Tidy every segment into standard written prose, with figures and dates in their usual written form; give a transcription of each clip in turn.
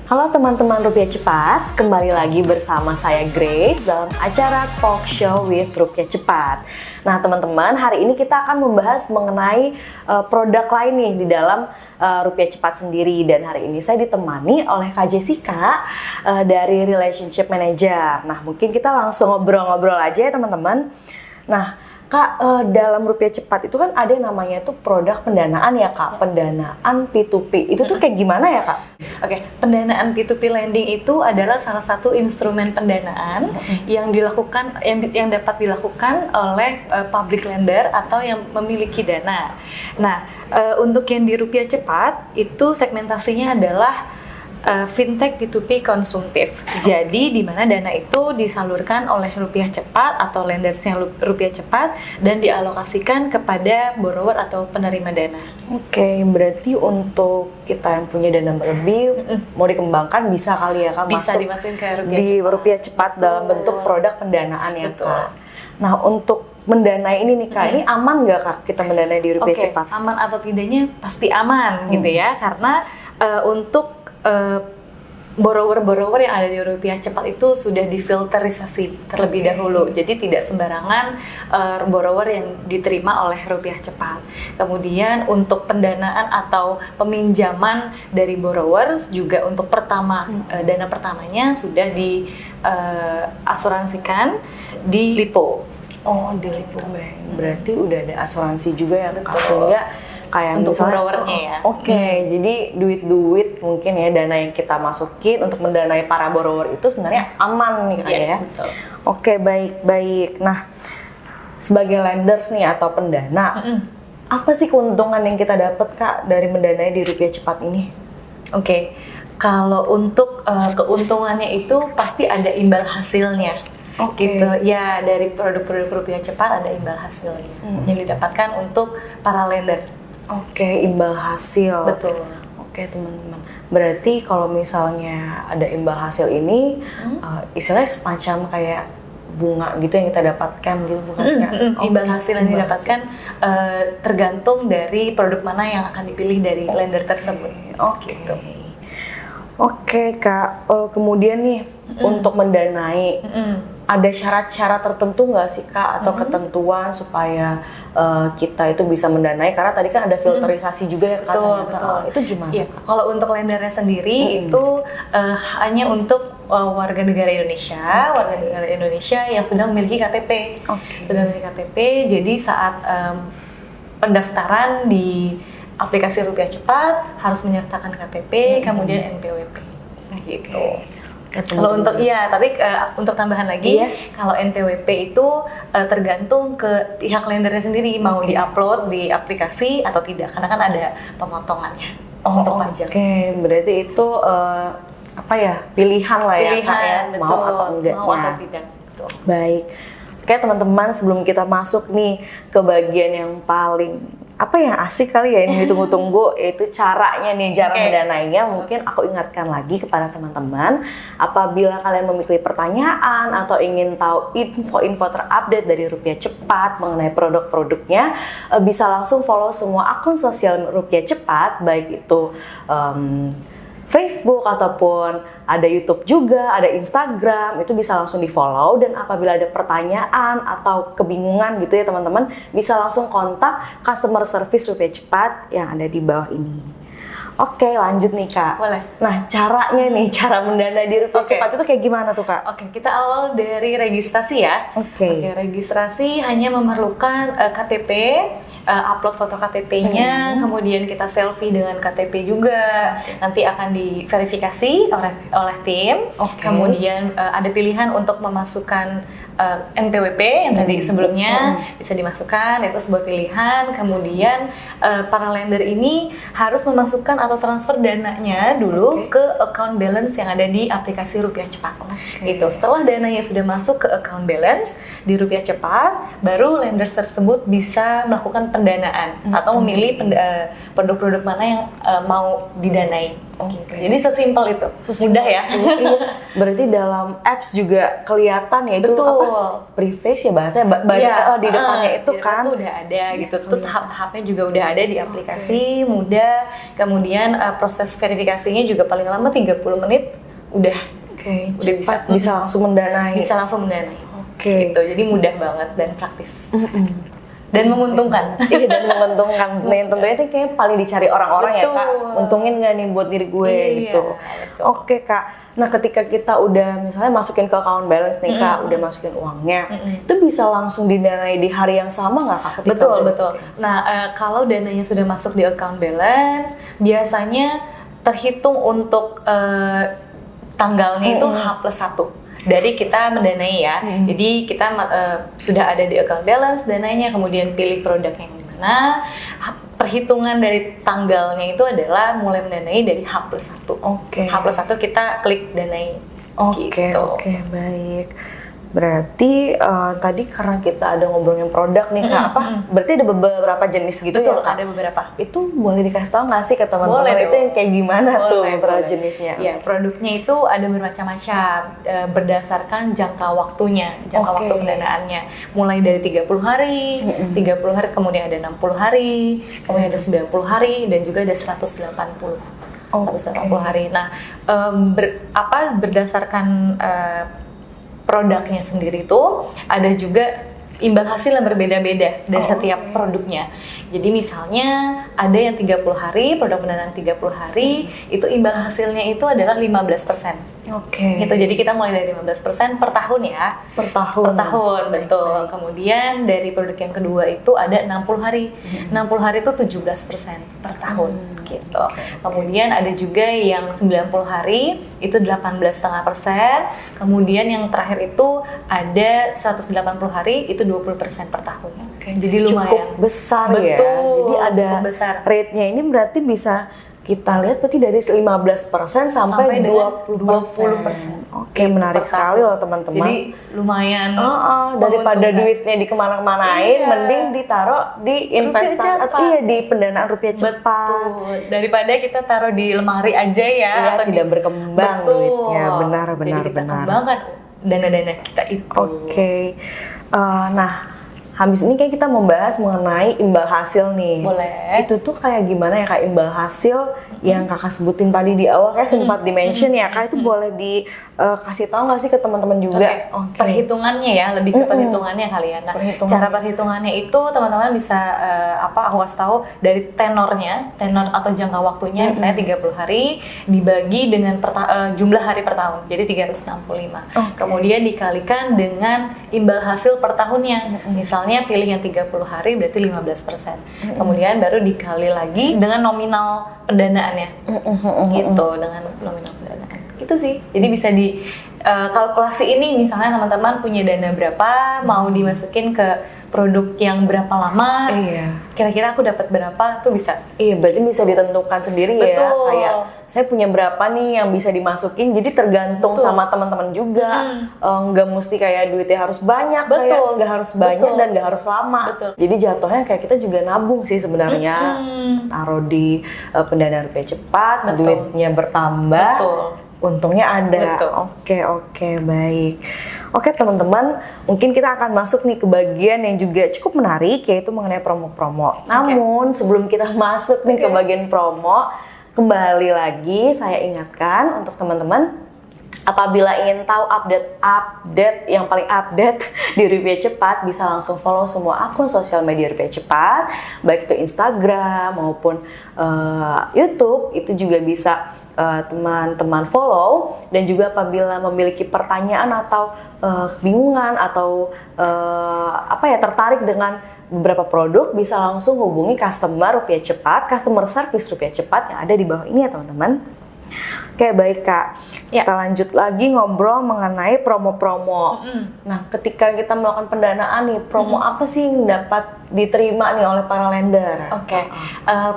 Halo teman-teman Rupiah Cepat, kembali lagi bersama saya Grace dalam acara Talk Show with Rupiah Cepat. Nah teman-teman, hari ini kita akan membahas mengenai produk lain nih di dalam Rupiah Cepat sendiri. Dan hari ini saya ditemani oleh Kak Jessica dari Relationship Manager. Nah mungkin kita langsung ngobrol-ngobrol aja ya teman-teman. Nah Kak, dalam Rupiah Cepat itu kan ada yang namanya tuh produk pendanaan ya Kak, pendanaan P2P. Itu tuh kayak gimana ya Kak? Oke, pendanaan P2P lending itu adalah salah satu instrumen pendanaan yang dilakukan yang dapat dilakukan oleh public lender atau yang memiliki dana. Nah, untuk yang di Rupiah Cepat itu segmentasinya adalah fintech P2P konsumtif. Jadi di mana dana itu disalurkan oleh Rupiah Cepat atau lendersnya Rupiah Cepat dan dialokasikan kepada borrower atau penerima dana. Oke, berarti untuk kita yang punya dana berlebih mau dikembangkan bisa kali ya Kak Bisa masuk dimasukin ke Rupiah Cepat dalam bentuk produk pendanaan ya Betul. Kak. Nah untuk mendanai ini nih Kak, ini aman nggak Kak kita mendanai di Rupiah Oke, Cepat? aman atau tidaknya pasti aman gitu ya, karena untuk borrower-borrower yang ada di Rupiah Cepat itu sudah difilterisasi terlebih dahulu. Jadi tidak sembarangan borrower yang diterima oleh Rupiah Cepat. Kemudian untuk pendanaan atau peminjaman dari borrower juga untuk dana pertamanya sudah diasuransikan di Lipo. Oh, di Lipo Bank. Berarti udah ada asuransi juga ya Kak, sehingga kayak Untuk misalnya borrowernya ya. Oke, jadi duit-duit mungkin ya dana yang kita masukin untuk mendanai para borrower itu sebenarnya aman nih Kak ya. Betul. Oke, baik. Nah, sebagai lenders nih atau pendana, apa sih keuntungan yang kita dapat Kak dari mendanai di Rupiah Cepat ini? Oke, kalau untuk keuntungannya itu pasti ada imbal hasilnya. Oke. Gitu. Ya, dari produk-produk Rupiah Cepat ada imbal hasilnya yang didapatkan untuk para lender. Oke, imbal hasil. Betul. Oke teman-teman. Berarti kalau misalnya ada imbal hasil ini, istilahnya semacam kayak bunga gitu yang kita dapatkan gitu bukan sih Kak? Imbal hasil yang didapatkan tergantung dari produk mana yang akan dipilih dari lender tersebut. Oke. Gitu. Oke Kak, kemudian nih untuk mendanai ada syarat-syarat tertentu nggak sih Kak atau ketentuan supaya kita itu bisa mendanai, karena tadi kan ada filterisasi juga ya Kak. Betul. Itu gimana? Iya. Kalau untuk lendernya sendiri itu hanya untuk warga negara Indonesia yang sudah memiliki KTP. Sudah memiliki KTP, jadi saat pendaftaran di aplikasi Rupiah Cepat harus menyertakan KTP, kemudian NPWP. Gitu. Kalau untuk tapi untuk tambahan lagi, kalau NPWP itu tergantung ke pihak lendernya sendiri mau diupload di aplikasi atau tidak, karena kan ada pemotongannya untuk pajak. Oke, berarti itu pilihan lah ya Kak ya, betul. mau atau enggaknya. Mau atau tidak. Betul. Baik. Oke teman-teman, sebelum kita masuk nih ke bagian yang paling yang asik kali ya, yang ditunggu-tunggu, yaitu caranya nih, cara mendanainya. Mungkin aku ingatkan lagi kepada teman-teman, apabila kalian memiliki pertanyaan atau ingin tahu info-info terupdate dari Rupiah Cepat mengenai produk-produknya, bisa langsung follow semua akun sosial Rupiah Cepat, baik itu Facebook ataupun ada YouTube juga, ada Instagram, itu bisa langsung di follow. Dan apabila ada pertanyaan atau kebingungan gitu ya teman-teman, bisa langsung kontak customer service Rupiah Cepat yang ada di bawah ini. Oke, lanjut nih Kak. Boleh. Nah, caranya nih, cara mendanai di Rupiah Cepat itu kayak gimana tuh Kak? Oke, kita awal dari registrasi ya. Oke, registrasi hanya memerlukan KTP, upload foto KTP-nya, kemudian kita selfie dengan KTP juga. Nanti akan diverifikasi oleh tim. Kemudian ada pilihan untuk memasukkan NPWP yang tadi sebelumnya bisa dimasukkan, itu sebuah pilihan. Kemudian para lender ini harus memasukkan atau transfer dananya dulu ke account balance yang ada di aplikasi Rupiah Cepat. Gitu. Setelah dananya sudah masuk ke account balance di Rupiah Cepat, baru lenders tersebut bisa melakukan pendanaan atau memilih produk-produk mana yang mau didanai. Gitu. Jadi sesimpel itu, mudah ya. Iya. Berarti dalam apps juga kelihatan ya itu preface ya bahasanya di depannya itu di kan udah ada gitu. Terus tahap-tahapnya juga udah ada di aplikasi, mudah. Kemudian proses verifikasinya juga paling lama 30 menit udah bisa langsung mendanai. Bisa langsung mendanai. Gitu. Jadi mudah banget dan praktis. Dan menguntungkan. Iya, dan menguntungkan. Nah, yang tentunya itu kayaknya paling dicari orang-orang ya Kak. Untungin nggak nih buat diri gue gitu. Oke Kak. Nah ketika kita udah misalnya masukin ke account balance nih Kak, udah masukin uangnya, itu bisa langsung didanai di hari yang sama nggak Kak? Betul. Nah kalau dananya sudah masuk di account balance, biasanya terhitung untuk tanggalnya itu H+1. Dari kita mendanai ya, jadi kita sudah ada di account balance dananya, kemudian pilih produk yang di mana. Perhitungan dari tanggalnya itu adalah mulai mendanai dari H+1. H+1 kita klik danai. Oke, baik. Berarti tadi karena kita ada ngobrolin produk nih Kak, berarti ada beberapa jenis gitu. Betul, ya Kak? ada beberapa. Itu boleh dikasih tahu nggak sih ke teman-teman itu yang kayak gimana beberapa jenisnya? Ya, produknya itu ada bermacam-macam berdasarkan jangka waktunya, waktu pendanaannya. Mulai dari 30 hari, 30 hari, kemudian ada 60 hari, kemudian ada 90 hari, dan juga ada 180 hari. Nah, berdasarkan produknya sendiri itu ada juga imbal hasil yang berbeda-beda dari setiap produknya. Jadi misalnya ada yang 30 hari, produk pendanaan 30 hari, itu imbal hasilnya itu adalah 15%. Gitu, jadi kita mulai dari 15% per tahun ya. Per tahun, betul. Kemudian dari produk yang kedua itu ada 60 hari. 60 hari itu 17% per tahun gitu. Kemudian ada juga yang 90 hari itu 18,5%. Kemudian yang terakhir itu ada 180 hari itu 20% per tahun. Jadi lumayan cukup besar ya. Jadi ada rate-nya ini berarti bisa kita lihat berarti dari 15% sampai 20%. Menarik sekali loh teman-teman. Jadi lumayan. Daripada duitnya di kemana-manain, mending ditaruh di investasi atau di pendanaan rupiah cepat. Betul. Daripada kita taruh di lemari aja ya, atau tidak berkembang duitnya. Benar. Jadi kita kembangkan dana-dana kita itu. Nah, habis ini kayak kita membahas mengenai imbal hasil nih. Boleh. Itu tuh kayak gimana ya Kak, imbal hasil yang Kakak sebutin tadi di awal kayak sempat dimention ya Kak, itu boleh dikasih tahu nggak sih ke teman-teman juga? Perhitungannya ya, lebih ke perhitungannya kalian. Nah, cara perhitungannya itu teman-teman bisa aku kasih tahu dari tenor atau jangka waktunya, misalnya 30 hari dibagi dengan jumlah hari per tahun, jadi 365. Kemudian dikalikan dengan imbal hasil per tahnya. Misalnya pilih yang 30 hari berarti 15%. Kemudian baru dikali lagi dengan nominal pendanaannya. Gitu, dengan nominal pendanaan. Itu sih. Jadi bisa di kalkulasi ini, misalnya teman-teman punya dana berapa, mau dimasukin ke produk yang berapa lama, kira-kira aku dapat berapa, tuh bisa. Berarti bisa ditentukan sendiri. Betul. Ya. Kayak saya punya berapa nih yang bisa dimasukin, jadi tergantung sama teman-teman juga. Nggak mesti kayak duitnya harus banyak, nggak harus banyak dan nggak harus lama. Jadi jatuhnya kayak kita juga nabung sih sebenarnya. Taruh di pendanaan rupiah cepat, duitnya bertambah. Untungnya ada. Oke, baik. Oke teman-teman, mungkin kita akan masuk nih ke bagian yang juga cukup menarik, yaitu mengenai promo-promo. Namun sebelum kita masuk nih ke bagian promo, kembali lagi saya ingatkan untuk teman-teman, apabila ingin tahu update yang paling update di Rupiah Cepat, bisa langsung follow semua akun sosial media Rupiah Cepat, baik itu Instagram maupun YouTube, itu juga bisa teman-teman follow. Dan juga apabila memiliki pertanyaan atau kebingungan atau tertarik dengan beberapa produk, bisa langsung hubungi customer Rupiah Cepat, customer service Rupiah Cepat yang ada di bawah ini ya teman-teman. Oke, baik Kak, kita lanjut lagi ngobrol mengenai promo-promo. Nah, ketika kita melakukan pendanaan nih, promo apa sih yang dapat diterima nih oleh para lender?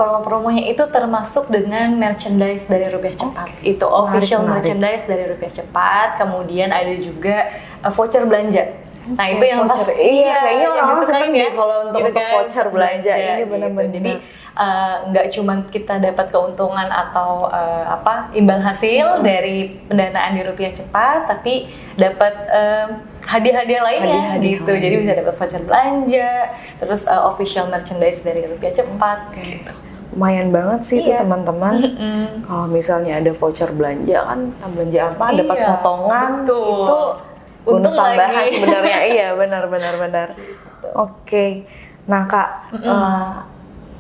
Promo-promonya itu termasuk dengan merchandise dari Rupiah Cepat. Itu official merchandise dari Rupiah Cepat. Kemudian ada juga voucher belanja. Nah itu yang voucher. pas, Iya, kayaknya yang orang disukain seneng deh kalau untuk kan, voucher belanja ini benar-benar. gitu. Jadi nggak cuman kita dapat keuntungan atau imbal hasil dari pendanaan di Rupiah Cepat, tapi dapat hadiah-hadiah lainnya gitu. Jadi bisa dapat voucher belanja, terus official merchandise dari Rupiah Cepat gitu. Lumayan banget sih itu teman-teman. Kalau misalnya ada voucher belanja kan, belanja apa dapat potongan, itu bonus tambahan sebenarnya. Iya, benar. Oke. Nah Kak,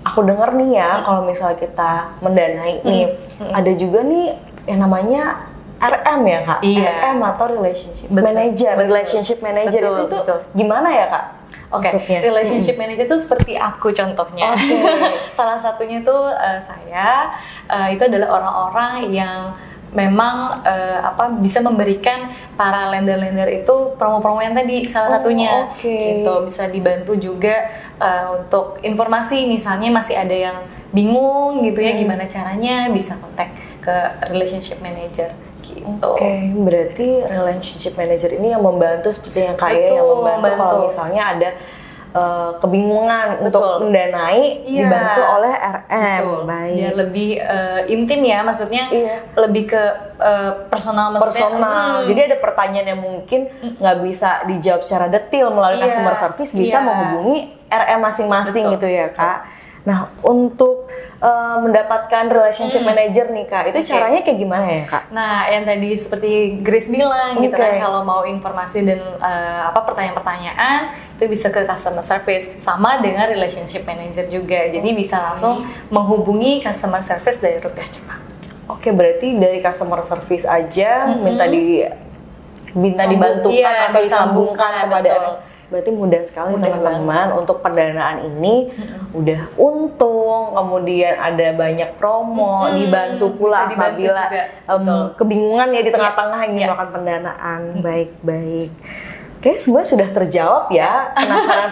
aku dengar nih ya kalau misalnya kita mendanai nih, ada juga nih yang namanya RM ya Kak? RM atau relationship manager. Relationship manager itu tuh gimana ya Kak? Oke, relationship manager itu seperti aku contohnya. Salah satunya tuh saya itu adalah orang-orang yang memang bisa memberikan para lender-lender itu promo-promo yang tadi salah satunya gitu. Bisa dibantu juga untuk informasi, misalnya masih ada yang bingung gitu ya gimana caranya, bisa kontak ke relationship manager. Oke, berarti relationship manager ini yang membantu seperti yang kayak yang membantu kalau misalnya ada kebingungan untuk mendanai dibantu oleh RM. Baik. Biar lebih intim ya, maksudnya lebih ke personal. Jadi ada pertanyaan yang mungkin nggak bisa dijawab secara detail melalui customer service, bisa menghubungi RM masing-masing gitu ya Kak. Nah, untuk mendapatkan relationship manager nih Kak, itu caranya kayak gimana ya Kak? Nah, yang tadi seperti Grace bilang gitu kan, kalau mau informasi dan pertanyaan-pertanyaan itu bisa ke customer service, sama dengan relationship manager juga. Jadi bisa langsung menghubungi customer service dari Rupiah Cepat. Oke, berarti dari customer service aja minta dibantukan atau disambungkan kepada. Berarti mudah sekali teman-teman untuk pendanaan ini. Udah untung, kemudian ada banyak promo, dibantu pula apabila kebingungan ya di tengah-tengah ingin melakukan pendanaan. Baik. Oke, semua sudah terjawab ya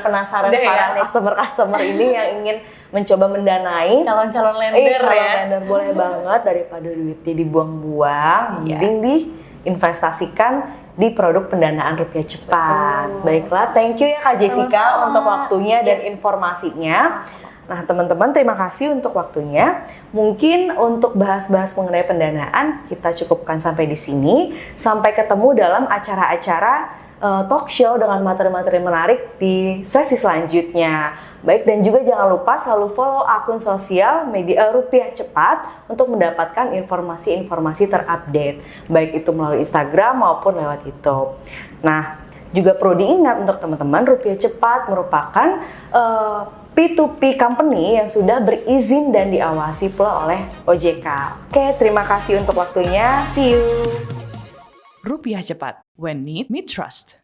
penasaran para customer ini yang ingin mencoba mendanai calon-calon lender lender boleh banget, daripada duitnya dibuang-buang, mending diinvestasikan di produk pendanaan Rupiah Cepat. Baiklah, thank you ya Kak Jessica untuk waktunya dan informasinya. Nah teman-teman, terima kasih untuk waktunya. Mungkin untuk bahas-bahas mengenai pendanaan kita cukupkan sampai di sini. Sampai ketemu dalam acara-acara talk show dengan materi-materi menarik di sesi selanjutnya. Baik, dan juga jangan lupa selalu follow akun sosial media Rupiah Cepat untuk mendapatkan informasi-informasi terupdate, baik itu melalui Instagram maupun lewat YouTube. Nah, juga perlu diingat untuk teman-teman, Rupiah Cepat merupakan P2P company yang sudah berizin dan diawasi pula oleh OJK. Oke, terima kasih untuk waktunya. See you. Rupiah Cepat. When need, we trust.